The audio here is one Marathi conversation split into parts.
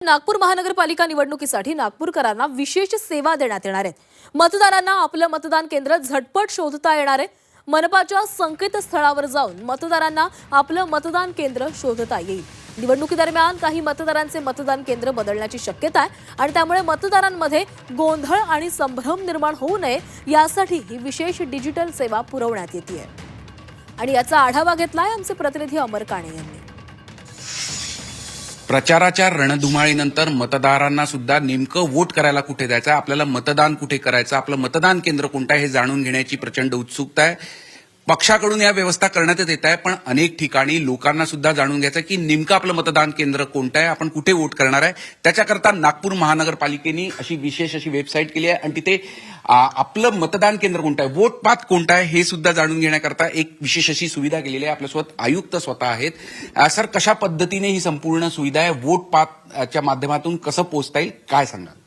नागपूर महानगरपालिका निवडणुकीसाठी नागपूरकरांना विशेष सेवा देण्यात येणार आहेत। मतदारांना आपलं मतदान केंद्र झटपट शोधता येणार आहे। मनपाच्या संकेतस्थळावर जाऊन मतदारांना आपलं मतदान केंद्र शोधता येईल। निवडणुकीदरम्यान काही मतदारांचे मतदान केंद्र बदलण्याची शक्यता आहे आणि त्यामुळे मतदारांमध्ये गोंधळ आणि संभ्रम निर्माण होऊ नये यासाठी ही विशेष डिजिटल सेवा पुरवण्यात येते आणि याचा आढावा घेतलाय आमचे प्रतिनिधी अमर काणे यांनी। प्रचाराच्या रणधुमाळीनंतर मतदारांना सुद्धा नेमकं वोट करायला कुठे द्यायचं, आपल्याला मतदान कुठे करायचं, आपलं मतदान केंद्र कोणतं आहे हे जाणून घेण्याची प्रचंड उत्सुकता आहे। पक्षाकडून या व्यवस्था करण्यात येत आहे, पण अनेक ठिकाणी लोकांना सुद्धा जाणून घ्यायचं की नेमकं आपलं मतदान केंद्र कोणतं आहे, आपण कुठे वोट करणार आहे। त्याच्याकरता नागपूर महानगरपालिकेने अशी विशेष वेबसाईट केली आहे आणि तिथे आपलं मतदान केंद्र कोणतं आहे, वोट पाथ कोणता आहे हे सुद्धा जाणून घेण्याकरता एक विशेष अशी सुविधा केलेली आहे। आपल्यासोबत आयुक्त स्वतः आहेत। सर, कशा पद्धतीने ही संपूर्ण सुविधा आहे, वोट पाथच्या माध्यमातून कसं पोहोचता येईल, काय सांगा?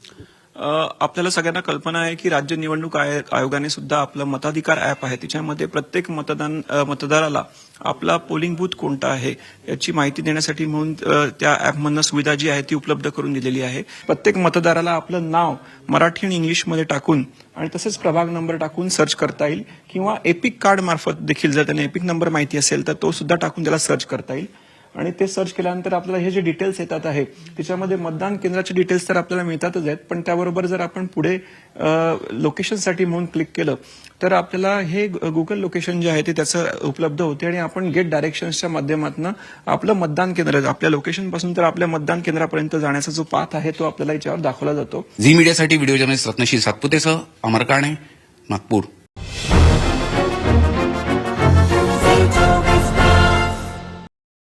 आपल्याला सगळ्यांना कल्पना आहे की राज्य निवडणूक आयोगाने सुद्धा आपलं मताधिकार ऍप आहे, त्याच्यामध्ये प्रत्येक मतदाराला आपला पोलिंग बूथ कोणता आहे याची माहिती देण्यासाठी म्हणून त्या ऍपमधनं सुविधा जी आहे ती उपलब्ध करून दिलेली आहे। प्रत्येक मतदाराला आपलं नाव मराठी आणि इंग्लिशमध्ये टाकून आणि तसेच प्रभाग नंबर टाकून सर्च करता येईल किंवा एपिक कार्ड मार्फत देखील जर त्यांना एपिक नंबर माहिती असेल तर तो सुद्धा टाकून त्याला सर्च करता येईल आणि ते सर्च केल्यानंतर आपल्याला हे जे डिटेल्स येतात आहे त्याच्यामध्ये मतदान केंद्राचे डिटेल्स तर आपल्याला मिळतातच आहेत, पण त्याबरोबर जर आपण पुढे लोकेशनसाठी म्हणून क्लिक केलं तर आपल्याला हे गुगल लोकेशन जे आहे ते त्याचं उपलब्ध होते आणि आपण गेट डायरेक्शन्सच्या माध्यमातून आपलं मतदान केंद्र आपल्या लोकेशन पासून तर आपल्या मतदान केंद्रापर्यंत जाण्याचा जो पाथ आहे तो आपल्याला याच्यावर दाखवला जातो। झी मीडियासाठी व्हिडिओ जर्नलिस्ट रत्नशील सातपुतेसह अमर काणे, नागपूर।